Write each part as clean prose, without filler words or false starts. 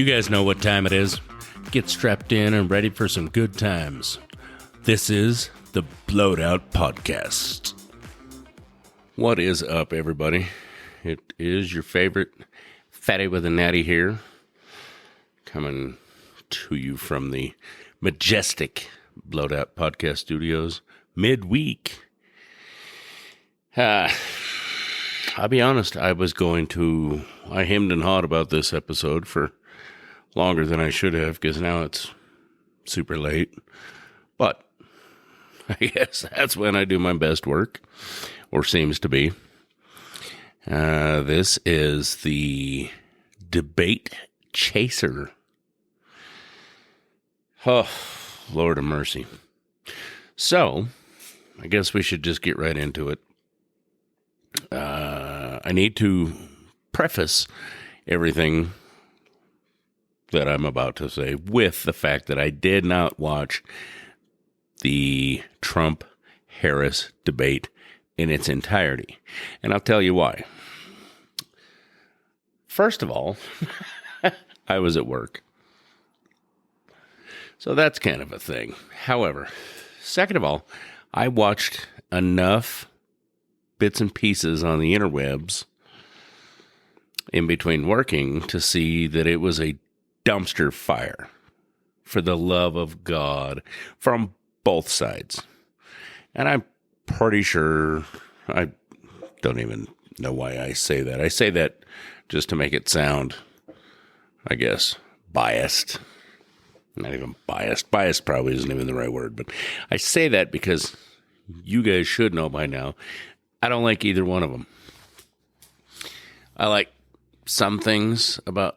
You guys know what time it is. Get strapped in and ready for some good times. This is the Blowed Out Podcast. What is up, everybody? It is your favorite fatty with a natty here, coming to you from the majestic Blowed Out Podcast Studios midweek. I'll be honest, I hemmed and hawed about this episode for longer than I should have, because now it's super late. But I guess that's when I do my best work, or seems to be. This is the Debate Chaser. Oh, Lord of mercy. So, I guess we should just get right into it. I need to preface everything that I'm about to say with the fact that I did not watch the Trump-Harris debate in its entirety. And I'll tell you why. First of all, I was at work. So that's kind of a thing. However, second of all, I watched enough bits and pieces on the interwebs in between working to see that it was a dumpster fire, for the love of God, from both sides. And I'm pretty sure, I don't even know why I say that. I say that just to make it sound, I guess, biased. Not even biased. Biased probably isn't even the right word, but I say that because you guys should know by now, I don't like either one of them. I like some things about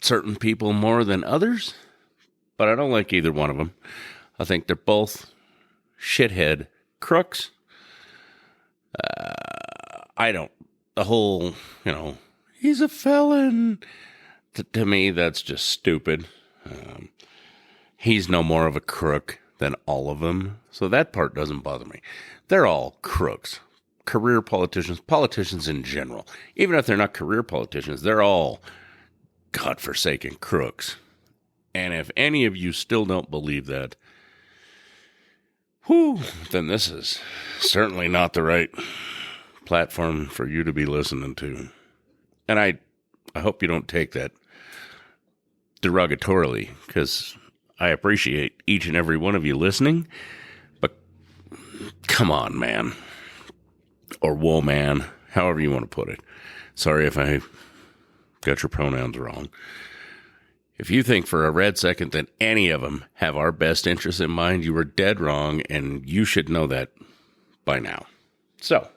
certain people more than others, but I don't like either one of them. I think they're both shithead crooks. The whole, he's a felon. To me, that's just stupid. He's no more of a crook than all of them, so that part doesn't bother me. They're all crooks. Career politicians in general. Even if they're not career politicians, they're all godforsaken crooks. And if any of you still don't believe that, then this is certainly not the right platform for you to be listening to. And I hope you don't take that derogatorily, because I appreciate each and every one of you listening, but come on, man. Or whoa, man. However you want to put it. Sorry if I got your pronouns wrong. If you think for a red second that any of them have our best interests in mind, you were dead wrong, and you should know that by now. So,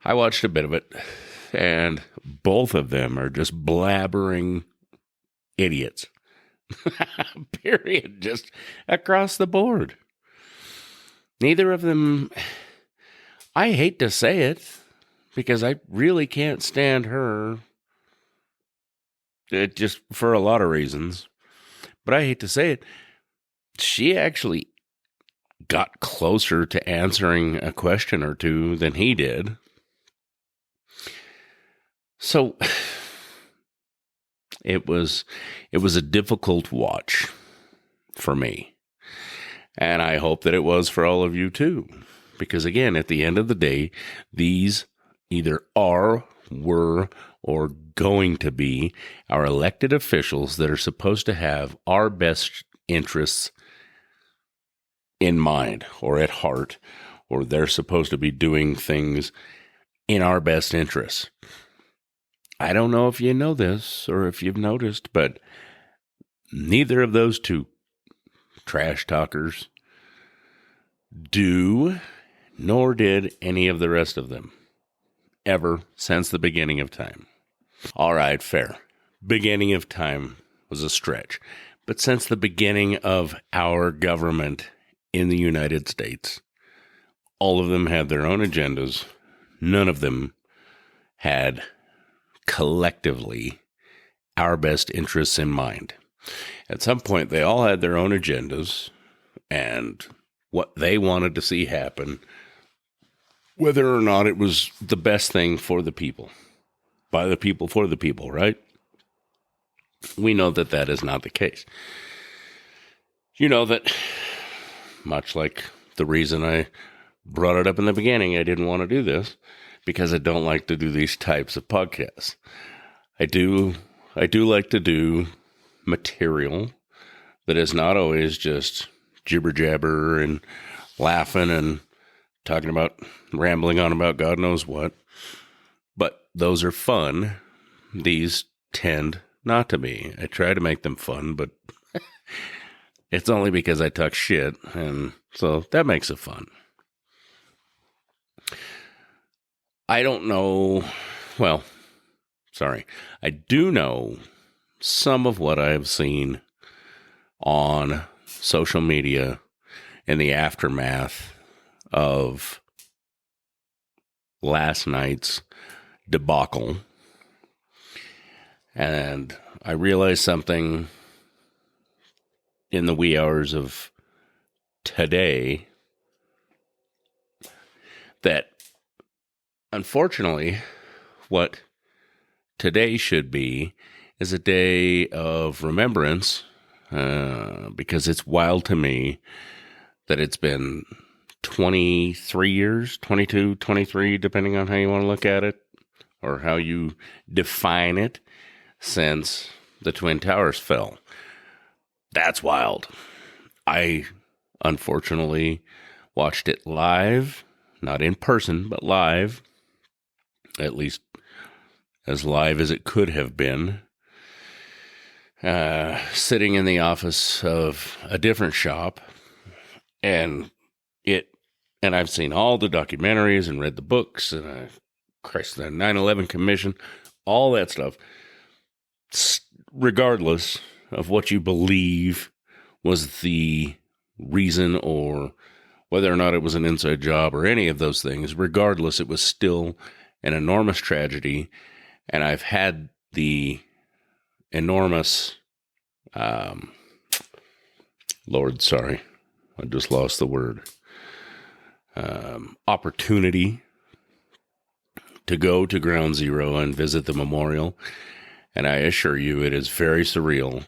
I watched a bit of it, and both of them are just blabbering idiots. Period. Just across the board. Neither of them, I hate to say it, because I really can't stand her. Just for a lot of reasons. But I hate to say it, she actually got closer to answering a question or two than he did. So it was a difficult watch for me. And I hope that it was for all of you too. Because again, at the end of the day, these either are, were, or going to be our elected officials that are supposed to have our best interests in mind or at heart, or they're supposed to be doing things in our best interests. I don't know if you know this or if you've noticed, but neither of those two trash talkers do, nor did any of the rest of them, ever since the beginning of time. All right, fair. Beginning of time was a stretch. But since the beginning of our government in the United States, all of them had their own agendas. None of them had collectively our best interests in mind. At some point, they all had their own agendas and what they wanted to see happen, whether or not it was the best thing for the people. by the people for the people, right? We know that that is not the case. You know that, much like the reason I brought it up in the beginning, I didn't want to do this because I don't like to do these types of podcasts. I do like to do material that is not always just jibber jabber and laughing and talking about, rambling on about God knows what. But those are fun. These tend not to be. I try to make them fun, but it's only because I talk shit, and so that makes it fun. I don't know. Well, sorry. I do know some of what I've seen on social media in the aftermath of last night's debacle. And I realized something in the wee hours of today that, unfortunately, what today should be is a day of remembrance, because it's wild to me that it's been 23 years, 22, 23, depending on how you want to look at it or how you define it, since the Twin Towers fell. That's wild. I, unfortunately, watched it live, not in person, but live, at least as live as it could have been, sitting in the office of a different shop, and I've seen all the documentaries and read the books, and the 9/11 Commission, all that stuff. Regardless of what you believe was the reason, or whether or not it was an inside job or any of those things, regardless, it was still an enormous tragedy. And I've had the enormous, Lord, sorry, I just lost the word, opportunity to go to Ground Zero and visit the memorial. And I assure you, it is very surreal,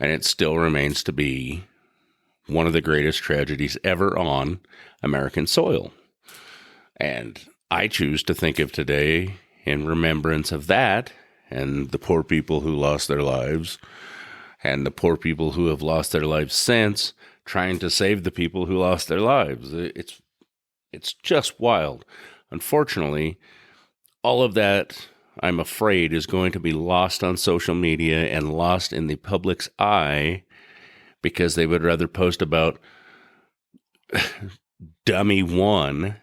and it still remains to be one of the greatest tragedies ever on American soil. And I choose to think of today in remembrance of that, and the poor people who lost their lives, and the poor people who have lost their lives since, trying to save the people who lost their lives. It's just wild. Unfortunately, all of that, I'm afraid, is going to be lost on social media and lost in the public's eye, because they would rather post about Dummy One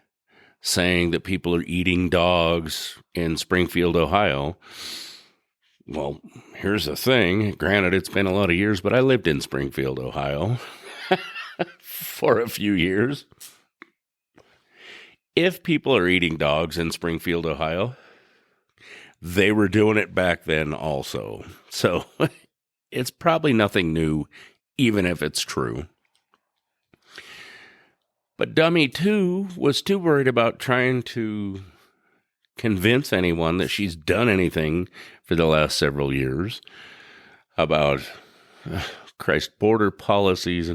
saying that people are eating dogs in Springfield, Ohio. Well, here's the thing. Granted, it's been a lot of years, but I lived in Springfield, Ohio for a few years. If people are eating dogs in Springfield, Ohio, they were doing it back then also. So it's probably nothing new, even if it's true. But Dummy 2 was too worried about trying to convince anyone that she's done anything for the last several years about border policies.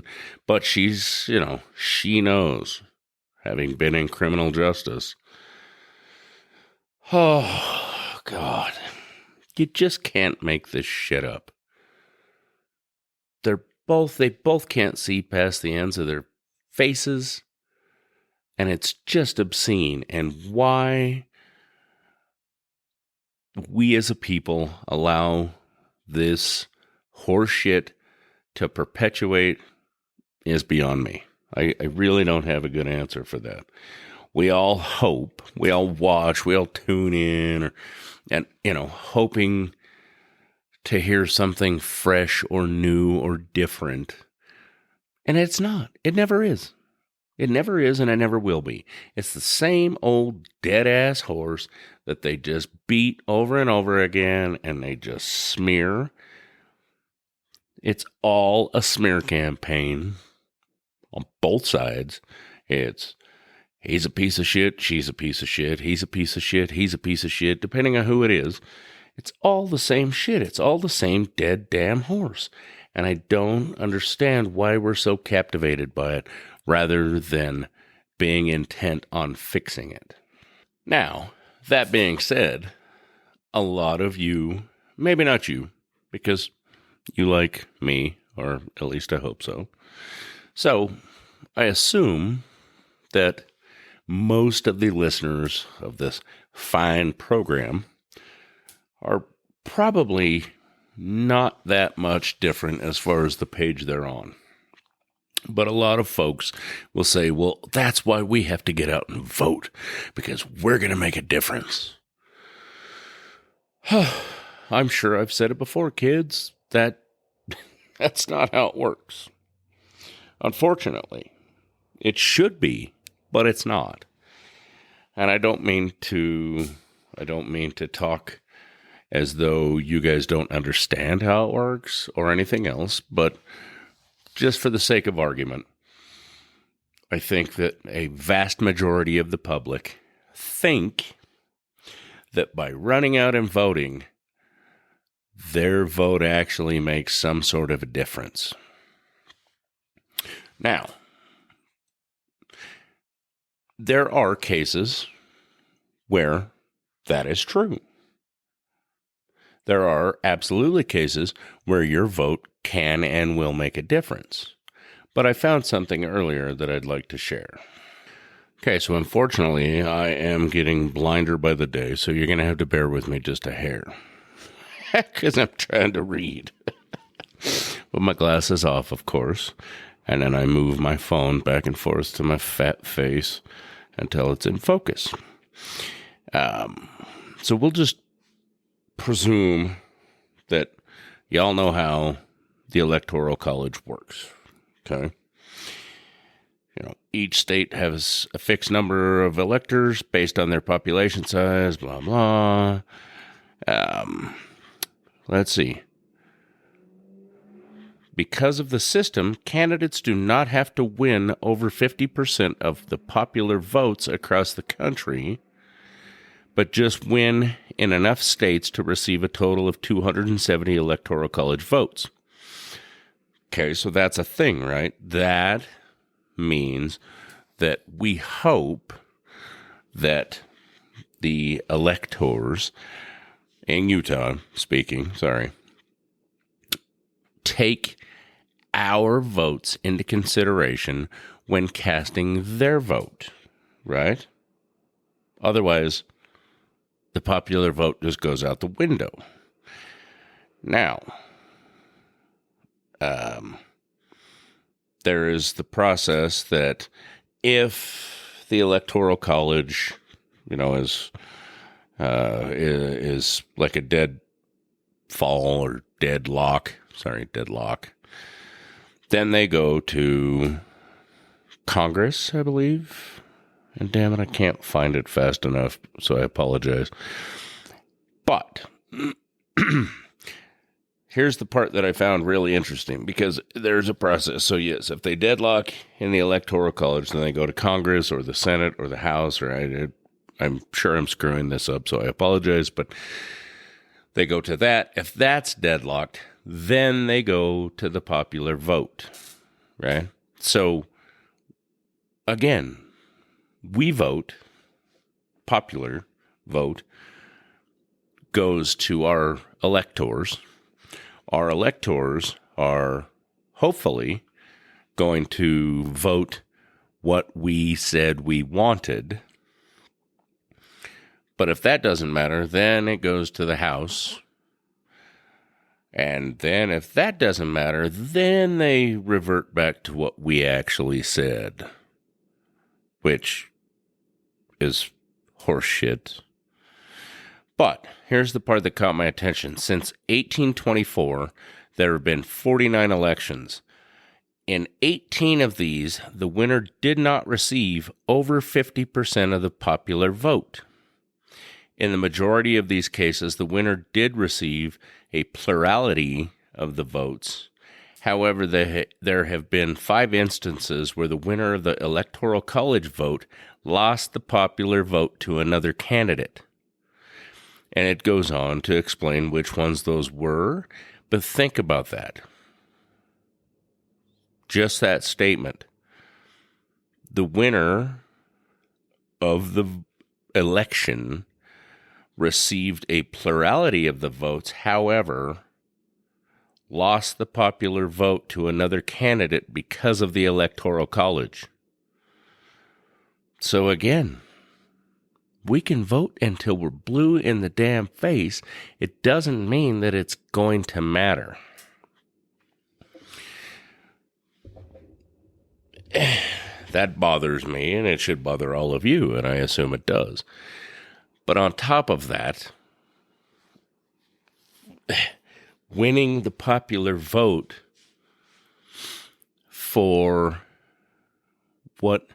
But she's, she knows, having been in criminal justice. Oh, God. You just can't make this shit up. They both can't see past the ends of their faces, and it's just obscene. And why we as a people allow this horseshit to perpetuate is beyond me. I really don't have a good answer for that. We all hope, we all watch, we all tune in, hoping to hear something fresh or new or different. And it's not. It never is. It never is, and it never will be. It's the same old dead-ass horse that they just beat over and over again, and they just smear. It's all a smear campaign on both sides. It's He's a piece of shit. She's a piece of shit. He's a piece of shit. He's a piece of shit. Depending on who it is, it's all the same shit. It's all the same dead damn horse. And I don't understand why we're so captivated by it rather than being intent on fixing it. Now, that being said, a lot of you, maybe not you, because you like me, or at least I hope so. So, I assume that most of the listeners of this fine program are probably not that much different as far as the page they're on. But a lot of folks will say, well, that's why we have to get out and vote, because we're going to make a difference. I'm sure I've said it before, kids, that's not how it works. Unfortunately, it should be, but it's not. And I don't mean to talk as though you guys don't understand how it works or anything else, but just for the sake of argument, I think that a vast majority of the public think that by running out and voting, their vote actually makes some sort of a difference. Now, there are cases where that is true. There are absolutely cases where your vote can and will make a difference. But I found something earlier that I'd like to share. Okay, so unfortunately, I am getting blinder by the day, so you're going to have to bear with me just a hair. Because I'm trying to read. With my glasses off, of course. And then I move my phone back and forth to my fat face until it's in focus. So we'll just presume that y'all know how the Electoral College works. Okay? You know, each state has a fixed number of electors based on their population size, blah, blah. Let's see. Because of the system, candidates do not have to win over 50% of the popular votes across the country, but just win in enough states to receive a total of 270 Electoral College votes. Okay, so that's a thing, right? That means that we hope that the electors in Utah, take our votes into consideration when casting their vote, right? Otherwise, the popular vote just goes out the window. Now, there is the process that if the Electoral College, is like a deadlock, then they go to Congress, I believe. And damn it, I can't find it fast enough, so I apologize. But here's the part that I found really interesting, because there's a process. So yes, if they deadlock in the Electoral College, then they go to Congress or the Senate or the House, or I'm sure I'm screwing this up, so I apologize, but they go to that. If that's deadlocked, then they go to the popular vote, right? So, again, we vote, popular vote, goes to our electors. Our electors are hopefully going to vote what we said we wanted. But if that doesn't matter, then it goes to the House. And then if that doesn't matter, then they revert back to what we actually said, which is horseshit. But here's the part that caught my attention. Since 1824, there have been 49 elections. In 18 of these, the winner did not receive over 50% of the popular vote. In the majority of these cases, the winner did receive a plurality of the votes. However, there have been 5 instances where the winner of the Electoral College vote lost the popular vote to another candidate. And it goes on to explain which ones those were. But think about that. Just that statement. The winner of the election received a plurality of the votes, however, lost the popular vote to another candidate because of the Electoral College. So again, we can vote until we're blue in the damn face. It doesn't mean that it's going to matter. That bothers me, and it should bother all of you, and I assume it does. But on top of that, winning the popular vote for what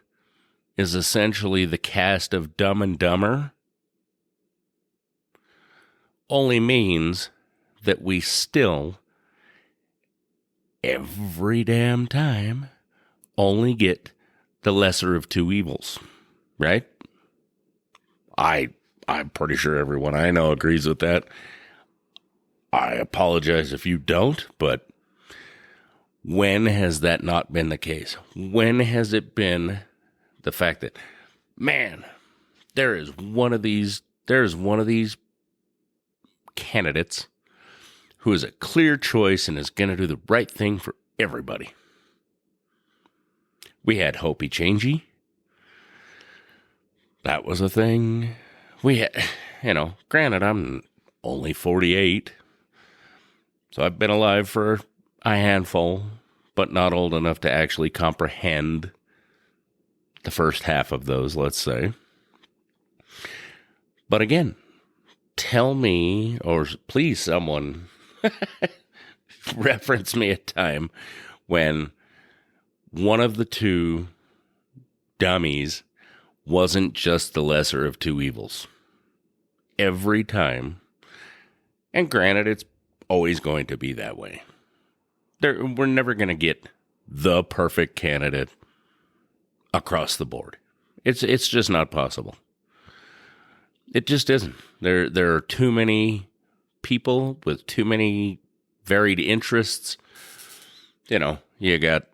is essentially the cast of Dumb and Dumber only means that we still, every damn time, only get the lesser of two evils, right? I'm pretty sure everyone I know agrees with that. I apologize if you don't, but when has that not been the case? When has it been the fact that, man, there is one of these candidates who is a clear choice and is going to do the right thing for everybody? We had Hopi Changey. That was a thing. We had, granted, I'm only 48, so I've been alive for a handful, but not old enough to actually comprehend the first half of those, let's say. But again, tell me, or please someone reference me a time when one of the two dummies wasn't just the lesser of two evils. Every time, and granted, it's always going to be that way. We're never going to get the perfect candidate across the board. It's just not possible. It just isn't. There are too many people with too many varied interests. You got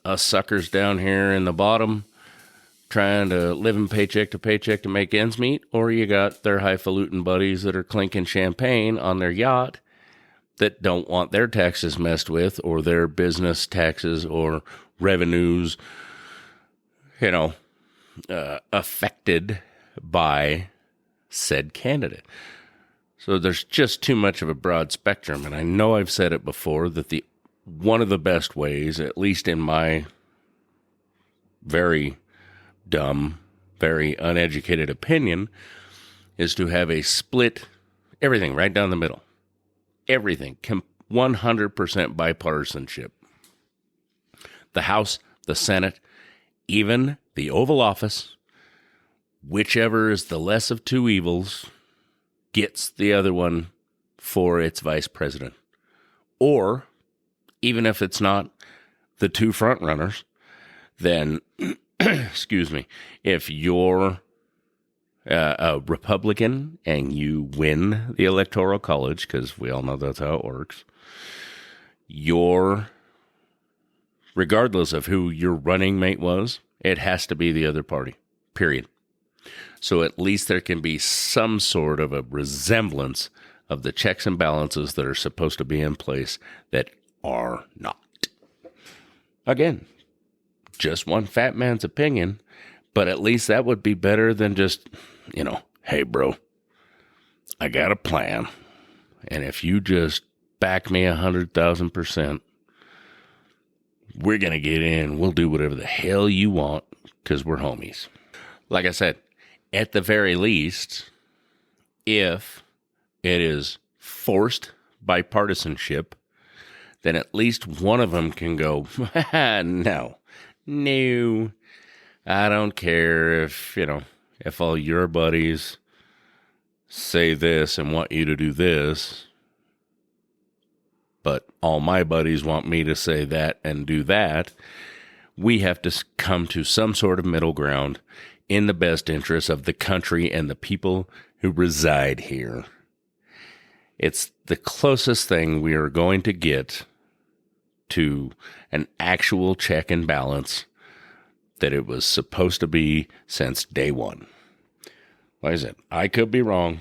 us suckers down here in the bottom trying to live in paycheck to make ends meet, or you got their highfalutin buddies that are clinking champagne on their yacht that don't want their taxes messed with, or their business taxes or revenues, affected by said candidate. So there's just too much of a broad spectrum, and I know I've said it before that one of the best ways, at least in my very dumb, very uneducated opinion, is to have a split, everything right down the middle. Everything, 100% bipartisanship. The House, the Senate, even the Oval Office, whichever is the less of two evils, gets the other one for its vice president. Or, even if it's not the two front runners, then, excuse me, if you're a Republican and you win the Electoral College, because we all know that's how it works, regardless of who your running mate was, it has to be the other party, period. So at least there can be some sort of a resemblance of the checks and balances that are supposed to be in place that are not. Again, just one fat man's opinion, but at least that would be better than just, hey, bro, I got a plan, and if you just back me 100,000%, we're going to get in. We'll do whatever the hell you want because we're homies. Like I said, at the very least, if it is forced bipartisanship, then at least one of them can go, no, I don't care if all your buddies say this and want you to do this, but all my buddies want me to say that and do that. We have to come to some sort of middle ground in the best interest of the country and the people who reside here. It's the closest thing we are going to get to an actual check and balance that it was supposed to be since day one. Like I said, I could be wrong,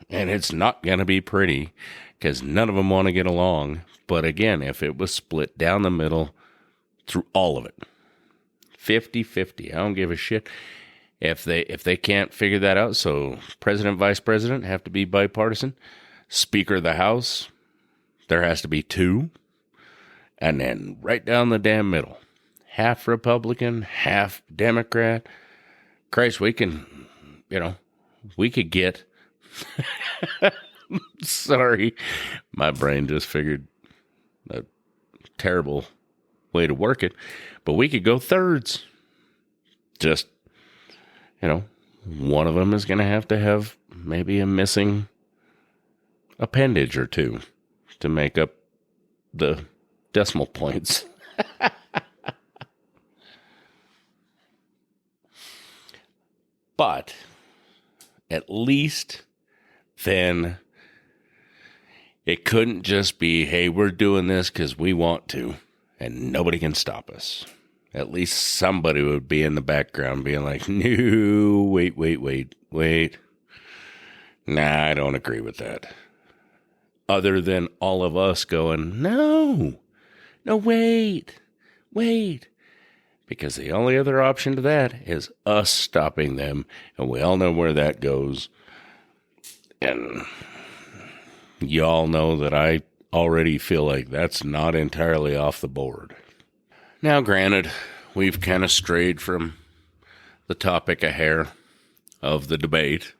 and it's not going to be pretty because none of them want to get along. But again, if it was split down the middle through all of it, 50-50, I don't give a shit. If they can't figure that out, so president, vice president have to be bipartisan. Speaker of the House, there has to be 2. And then right down the damn middle, half Republican, half Democrat. Christ, we could get, sorry, my brain just figured a terrible way to work it, but we could go thirds. Just, one of them is going to have maybe a missing appendage or 2 to make up the decimal points. But at least then it couldn't just be, hey, we're doing this because we want to and nobody can stop us. At least somebody would be in the background being like, no, wait. Nah, I don't agree with that. Other than all of us going, no, wait. Because the only other option to that is us stopping them. And we all know where that goes. And y'all know that I already feel like that's not entirely off the board. Now, granted, we've kind of strayed from the topic a hair of the debate.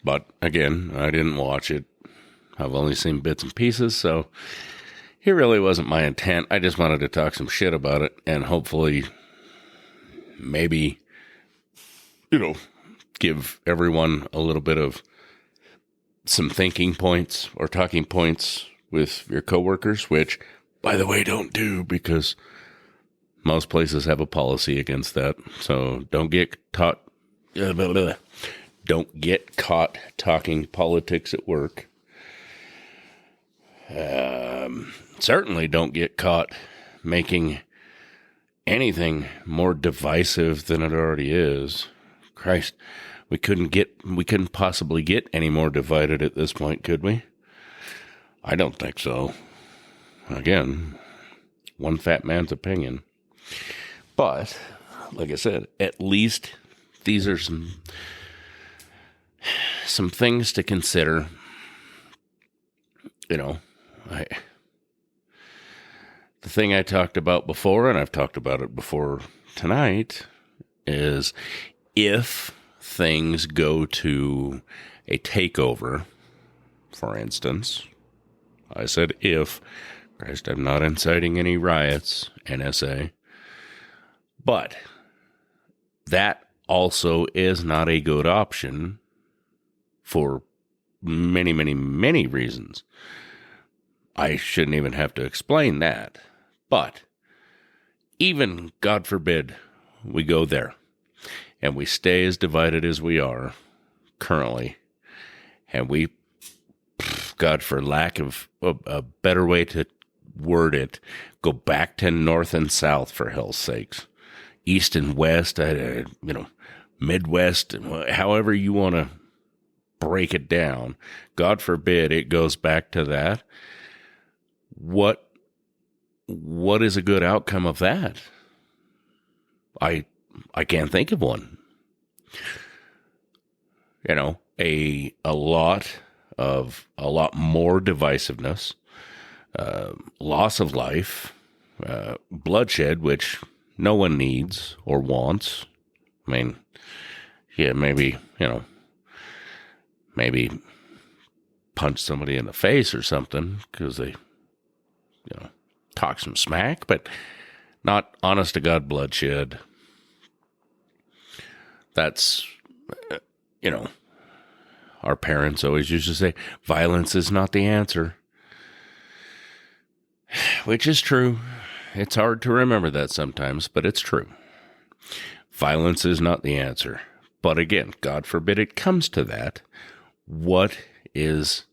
But again, I didn't watch it. I've only seen bits and pieces, so it really wasn't my intent. I just wanted to talk some shit about it and hopefully maybe, give everyone a little bit of some thinking points or talking points with your coworkers, which, by the way, don't do because most places have a policy against that. So don't get caught talking politics at work. Certainly don't get caught making anything more divisive than it already is. Christ, we couldn't possibly get any more divided at this point, could we? I don't think so. Again, one fat man's opinion. But, like I said, at least these are some things to consider. The thing I talked about before, and I've talked about it before tonight, is if things go to a takeover, for instance, I said if, Christ, I'm not inciting any riots, NSA, but that also is not a good option for many, many, many reasons. I shouldn't even have to explain that. But even, God forbid, we go there and we stay as divided as we are currently, and we, God, for lack of a better way to word it, go back to north and south, for hell's sakes. East and west, Midwest, however you want to break it down. God forbid it goes back to that. What is a good outcome of that? I can't think of one. A lot more divisiveness, loss of life, bloodshed, which no one needs or wants. I mean, yeah, maybe punch somebody in the face or something because they, talk some smack, but not honest to God bloodshed. That's, our parents always used to say, violence is not the answer. Which is true. It's hard to remember that sometimes, but it's true. Violence is not the answer. But again, God forbid it comes to that. What is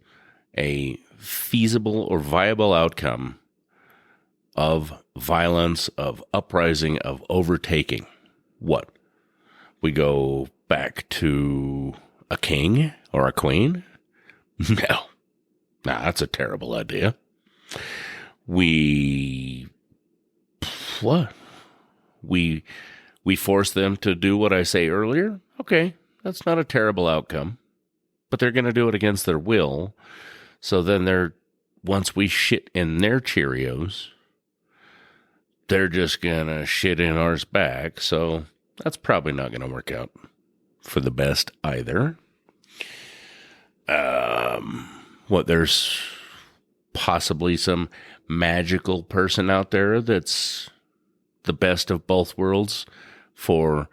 a feasible or viable outcome of violence, of uprising, of overtaking? What? We go back to a king or a queen? No. Nah, that's a terrible idea. What? We force them to do what I say earlier? Okay, that's not a terrible outcome. But they're going to do it against their will. So then once we shit in their Cheerios, they're just going to shit in ours back. So that's probably not going to work out for the best either. There's possibly some magical person out there that's the best of both worlds for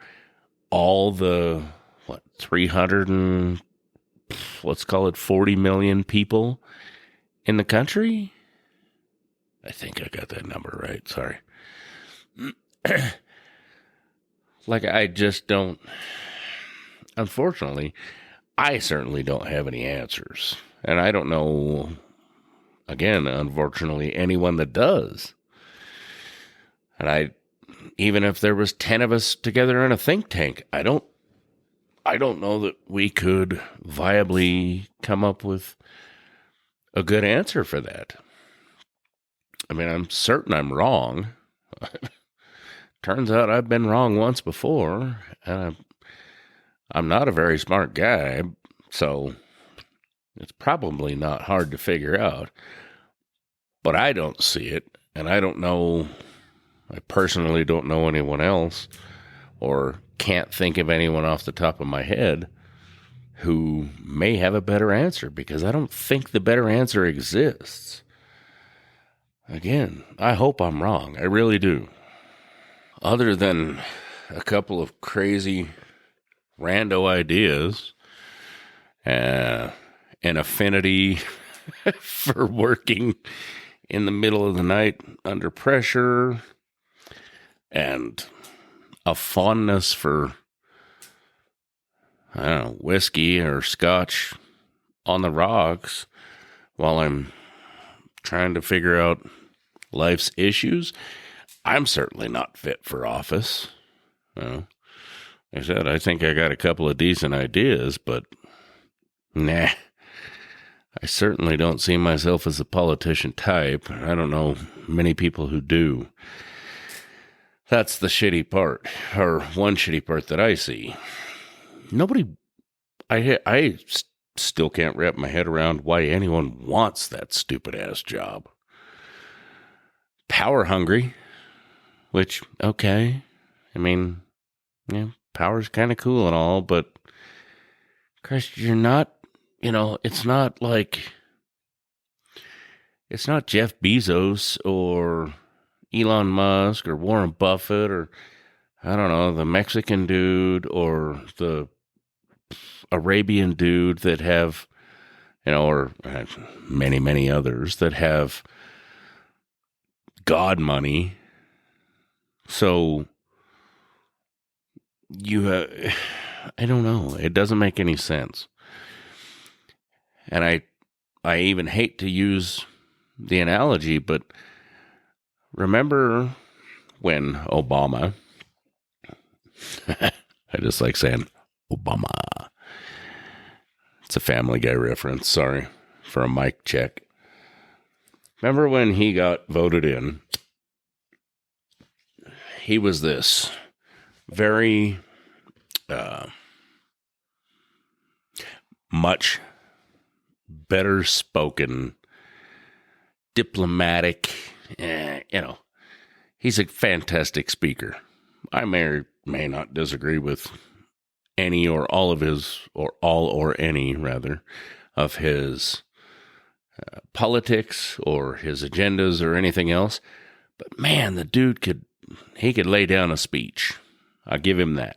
all the, 300 and, let's call it 40 million people in the country? I think I got that number right. Sorry. I just don't, unfortunately, I certainly don't have any answers. And I don't know, again, unfortunately, anyone that does. And even if there was 10 of us together in a think tank, I don't know that we could viably come up with a good answer for that. I mean, I'm certain I'm wrong. Turns out I've been wrong once before, and I'm not a very smart guy, so it's probably not hard to figure out. But I don't see it, and I personally don't know anyone else, or can't think of anyone off the top of my head who may have a better answer, because I don't think the better answer exists. Again, I hope I'm wrong. I really do. Other than a couple of crazy rando ideas, an affinity for working in the middle of the night under pressure, and a fondness for, I don't know, whiskey or scotch on the rocks while I'm trying to figure out life's issues, I'm certainly not fit for office. Like I said, I think I got a couple of decent ideas, but nah, I certainly don't see myself as a politician type. I don't know many people who do. That's the shitty part, or one shitty part that I see. I still can't wrap my head around why anyone wants that stupid ass job. Power hungry, which, okay. I mean, yeah, power's kind of cool and all, but Christ, you're not, it's not Jeff Bezos or Elon Musk or Warren Buffett or, I don't know, the Mexican dude or the Arabian dude that have, or many, many others that have God money. So I don't know. It doesn't make any sense. And I even hate to use the analogy, but remember when Obama, I just like saying Obama. It's a Family Guy reference. Sorry for a mic check. Remember when he got voted in? He was this very much better spoken, diplomatic, he's a fantastic speaker. I may or may not disagree with any or all of his, or all or any, rather, of his politics or his agendas or anything else. But man, the dude could lay down a speech. I'll give him that,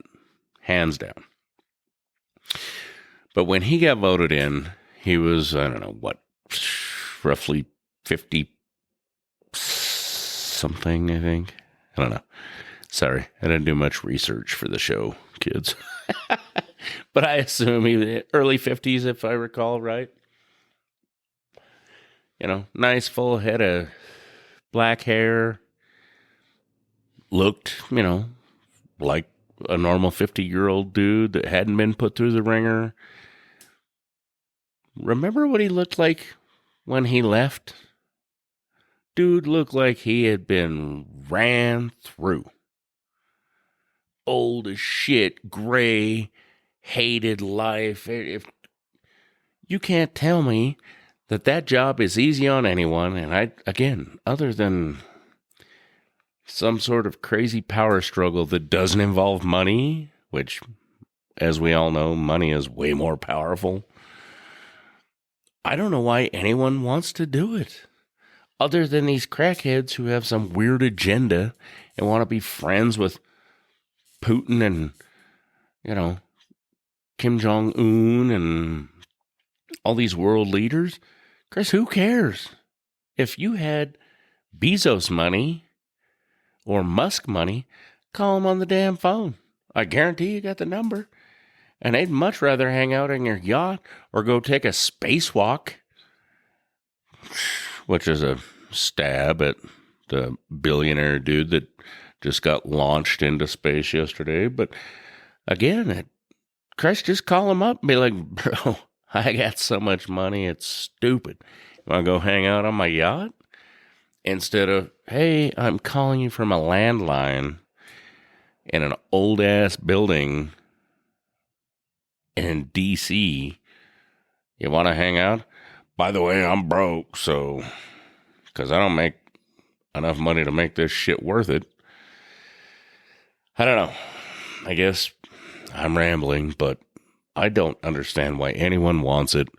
hands down. But when he got voted in, he was, I don't know, roughly 50 something, I think. I don't know. Sorry, I didn't do much research for the show, kids. But I assume he early 50s, if I recall right. Nice full head of black hair. Looked, like a normal 50-year-old dude that hadn't been put through the ringer. Remember what he looked like when he left? Dude looked like he had been ran through. Old as shit, gray, hated life. If you can't tell me that job is easy on anyone, and again, other than some sort of crazy power struggle that doesn't involve money, which, as we all know, money is way more powerful. I don't know why anyone wants to do it, other than these crackheads who have some weird agenda and want to be friends with Putin and, Kim Jong-un and all these world leaders. Chris, who cares? If you had Bezos money or Musk money, call them on the damn phone. I guarantee you got the number. And they'd much rather hang out in your yacht or go take a spacewalk, which is a stab at the billionaire dude that just got launched into space yesterday. But again, Chris, just call him up and be like, bro, I got so much money, it's stupid. You want to go hang out on my yacht? Instead of, hey, I'm calling you from a landline in an old-ass building in D.C. You want to hang out? By the way, I'm broke, so, because I don't make enough money to make this shit worth it. I don't know. I guess I'm rambling, but I don't understand why anyone wants it,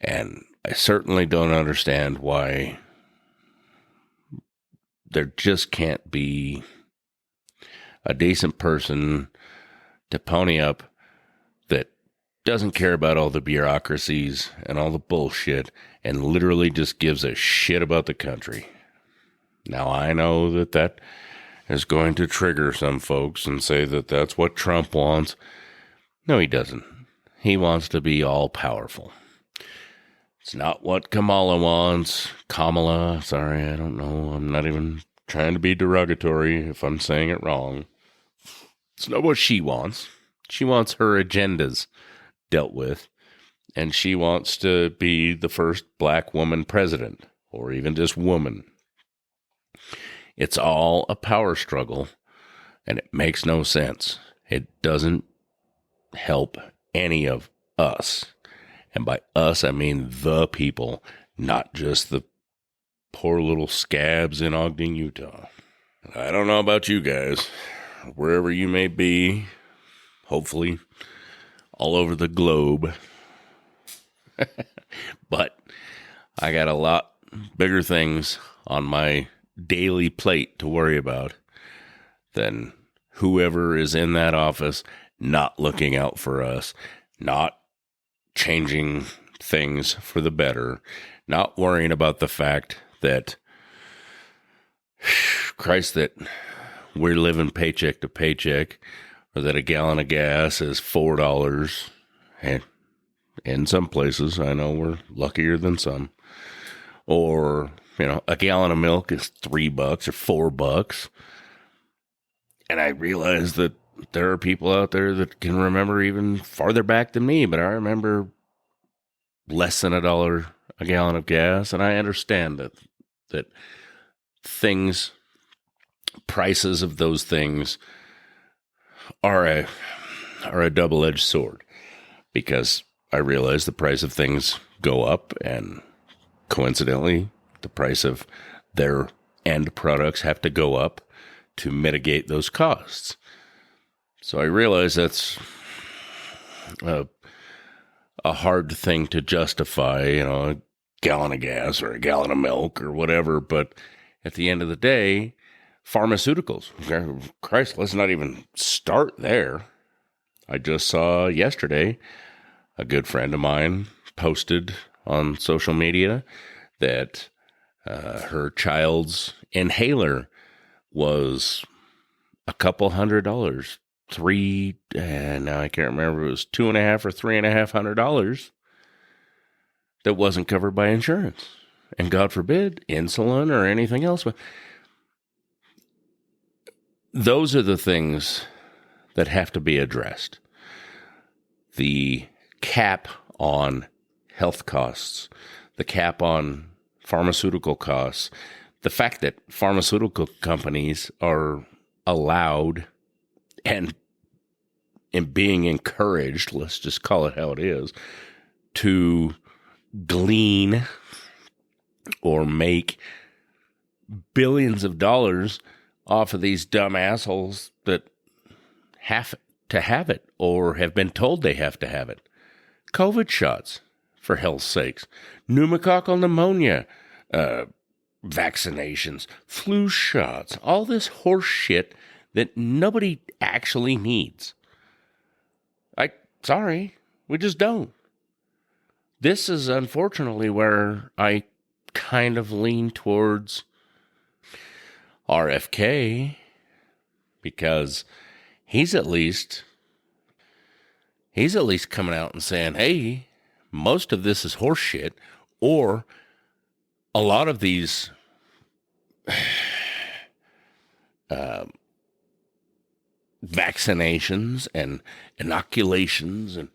and I certainly don't understand why there just can't be a decent person to pony up that doesn't care about all the bureaucracies and all the bullshit and literally just gives a shit about the country. Now, I know that is going to trigger some folks and say that that's what Trump wants. No, he doesn't. He wants to be all powerful. It's not what Kamala wants. Sorry, I don't know. I'm not even trying to be derogatory if I'm saying it wrong. It's not what she wants. She wants her agendas dealt with, and she wants to be the first black woman president, or even just woman. It's all a power struggle, and it makes no sense. It doesn't help any of us. And by us, I mean the people, not just the poor little scabs in Ogden, Utah. I don't know about you guys, wherever you may be, hopefully all over the globe. But I got a lot bigger things on my daily plate to worry about than whoever is in that office not looking out for us, not changing things for the better, not worrying about the fact that, Christ, that we're living paycheck to paycheck, or that a gallon of gas is $4. And in some places, I know we're luckier than some. Or, a gallon of milk is $3 or $4. And I realize that there are people out there that can remember even farther back than me, but I remember less than $1 a gallon of gas. And I understand that things, prices of those things are a double-edged sword, because I realize the price of things go up, and coincidentally, the price of their end products have to go up to mitigate those costs. So I realize that's a hard thing to justify, a gallon of gas or a gallon of milk or whatever. But at the end of the day, pharmaceuticals, Christ, let's not even start there. I just saw yesterday a good friend of mine posted on social media that her child's inhaler was a couple $100, now I can't remember if it was $2.5 or $3.5 that wasn't covered by insurance. And God forbid, insulin or anything else. But those are the things that have to be addressed. The cap on health costs, the cap on pharmaceutical costs, the fact that pharmaceutical companies are allowed and being encouraged, let's just call it how it is, to glean or make billions of dollars off of these dumb assholes that have to have it or have been told they have to have it. COVID shots, for hell's sakes. Pneumococcal pneumonia, vaccinations, flu shots, all this horse shit that nobody actually needs. Sorry, we just don't. This is unfortunately where I kind of lean towards RFK, because he's at least coming out and saying, hey, most of this is horse shit, or a lot of these vaccinations and inoculations, and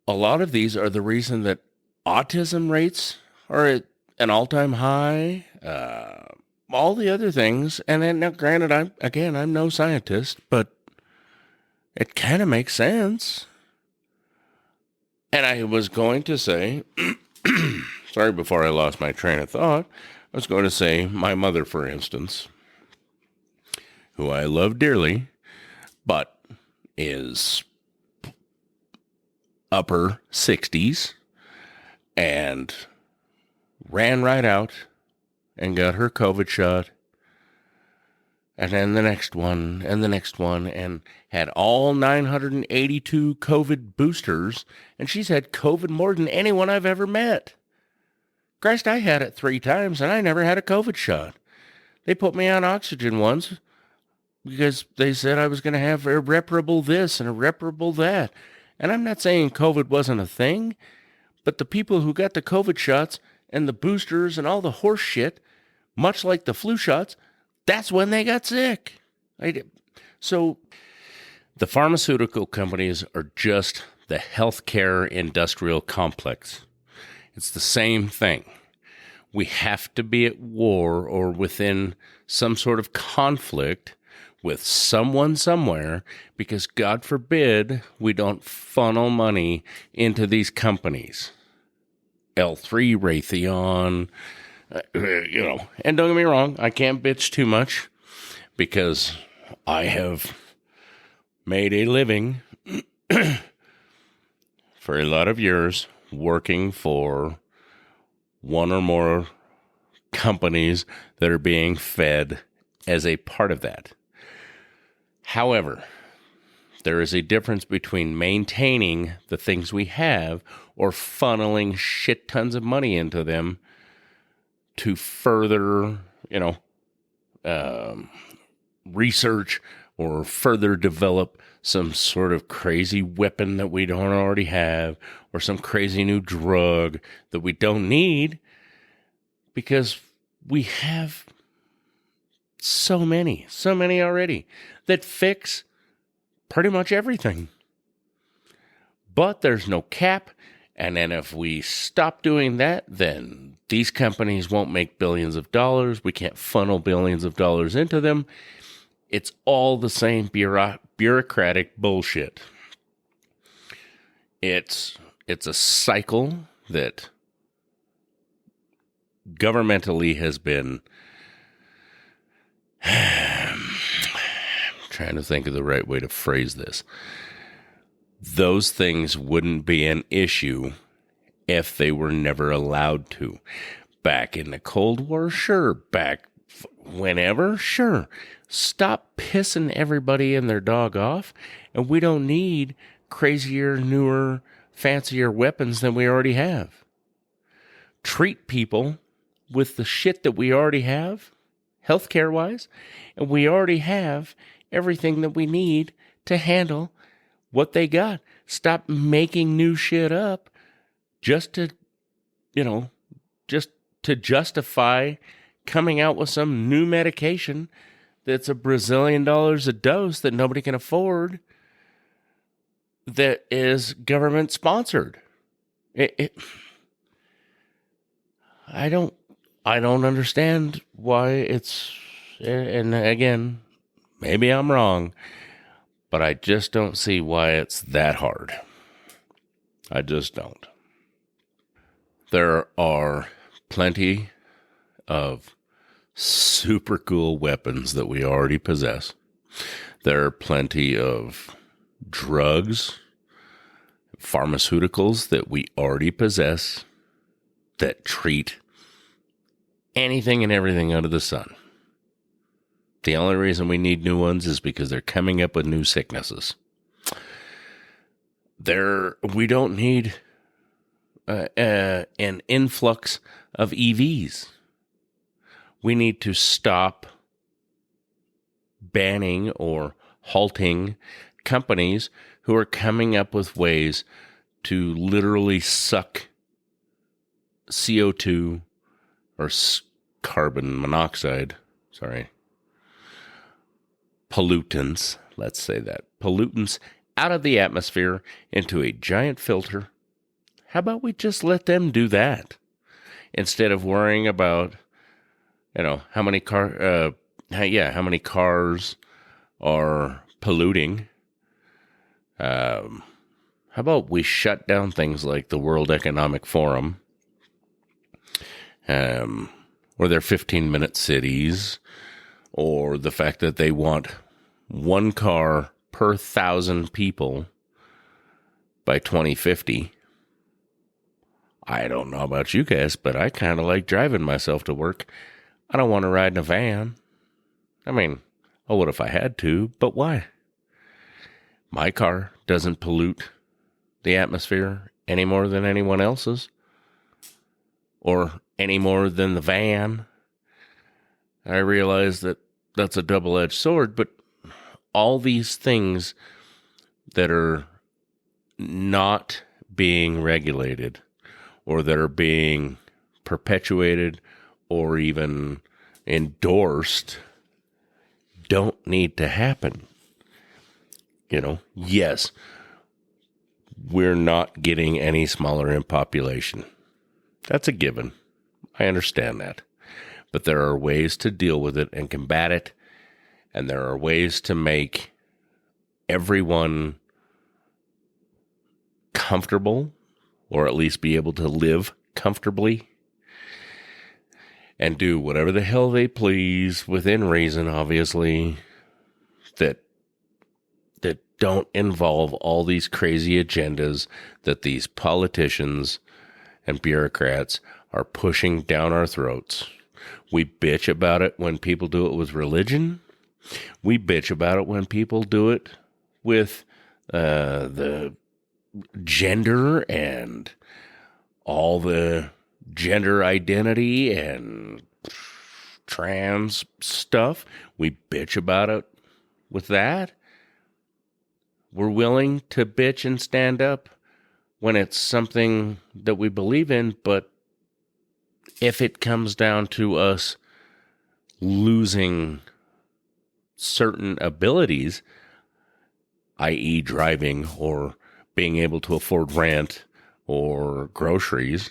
a lot of these are the reason that autism rates are at an all-time high, all the other things. And then, now granted, I'm no scientist, but it kind of makes sense. And I was going to say, sorry, before I lost my train of thought, I was going to say my mother, for instance, who I love dearly, but is upper 60s and ran right out and got her COVID shot, and then the next one, and the next one, and had all 982 COVID boosters, and she's had COVID more than anyone I've ever met. Christ, I had it 3 times, and I never had a COVID shot. They put me on oxygen once because they said I was going to have irreparable this and irreparable that. And I'm not saying COVID wasn't a thing, but the people who got the COVID shots and the boosters and all the horse shit, much like the flu shots, that's when they got sick. So the pharmaceutical companies are just the healthcare industrial complex. It's the same thing. We have to be at war or within some sort of conflict with someone somewhere, because God forbid we don't funnel money into these companies. L3, Raytheon, and don't get me wrong, I can't bitch too much because I have made a living for a lot of years working for one or more companies that are being fed as a part of that. However, there is a difference between maintaining the things we have or funneling shit tons of money into them to further, research or further develop some sort of crazy weapon that we don't already have, or some crazy new drug that we don't need, because we have so many already that fix pretty much everything. But there's no cap. And then if we stop doing that, then these companies won't make billions of dollars. We can't funnel billions of dollars into them. It's all the same bureaucratic bullshit. It's a cycle that governmentally has been... I'm trying to think of the right way to phrase this. Those things wouldn't be an issue if they were never allowed to. Back in the Cold War, sure. Back whenever, sure. Stop pissing everybody and their dog off, and we don't need crazier, newer, fancier weapons than we already have. Treat people with the shit that we already have, healthcare wise, and we already have everything that we need to handle what they got. Stop making new shit up just to, just to justify coming out with some new medication that's $1 Brazilian a dose that nobody can afford, that is government sponsored. I don't understand why it's, and again, maybe I'm wrong, but I just don't see why it's that hard. I just don't. There are plenty of super cool weapons that we already possess. There are plenty of drugs, pharmaceuticals that we already possess that treat anything and everything under the sun. The only reason we need new ones is because they're coming up with new sicknesses. We don't need an influx of EVs. We need to stop banning or halting companies who are coming up with ways to literally suck CO2 or carbon monoxide, pollutants, let's say that, pollutants out of the atmosphere into a giant filter. How about we just let them do that instead of worrying about, how many cars are polluting? How about we shut down things like the World Economic Forum, or their 15-minute cities, or the fact that they want one car per 1,000 people by 2050. I don't know about you guys, but I kind of like driving myself to work. I don't want to ride in a van. I mean, I would if I had to, but why? My car doesn't pollute the atmosphere any more than anyone else's, or any more than the van. I realize that that's a double-edged sword, but all these things that are not being regulated, or that are being perpetuated or even endorsed, don't need to happen. Yes, we're not getting any smaller in population. That's a given. I understand that. But there are ways to deal with it and combat it, and there are ways to make everyone comfortable, or at least be able to live comfortably and do whatever the hell they please within reason, obviously, that don't involve all these crazy agendas that these politicians and bureaucrats are pushing down our throats. We bitch about it when people do it with religion. We bitch about it when people do it with the gender and all the gender identity and trans stuff. We bitch about it with that. We're willing to bitch and stand up when it's something that we believe in, but if it comes down to us losing certain abilities, i.e. driving or being able to afford rent or groceries,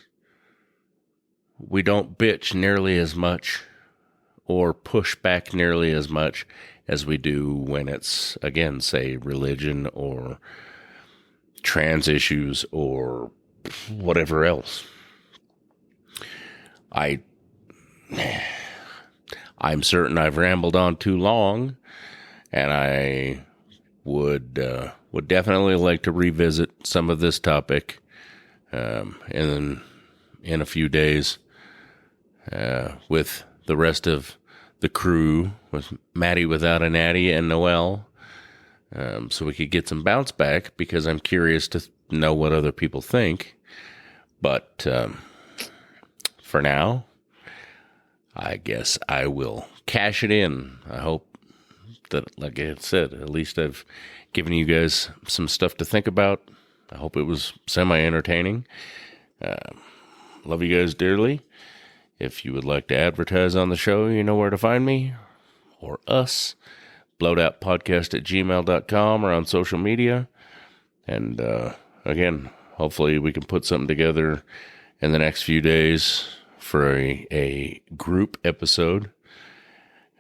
we don't bitch nearly as much or push back nearly as much as we do when it's, again, say, religion or trans issues or whatever else. I'm certain I've rambled on too long, and I would definitely like to revisit some of this topic in a few days with the rest of the crew, with Maddie without a natty and Noel, so we could get some bounce back, because I'm curious to know what other people think. But for now, I guess I will cash it in. I hope that, like I said, at least I've given you guys some stuff to think about. I hope it was semi-entertaining. Love you guys dearly. If you would like to advertise on the show, you know where to find me or us. blowedoutpodcast@gmail.com or on social media. And again, hopefully we can put something together in the next few days for a group episode.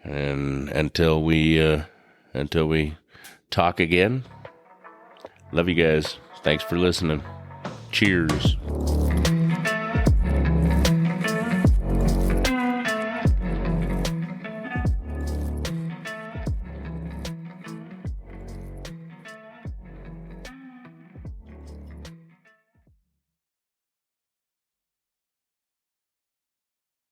And until we talk again, love you guys. Thanks for listening. Cheers.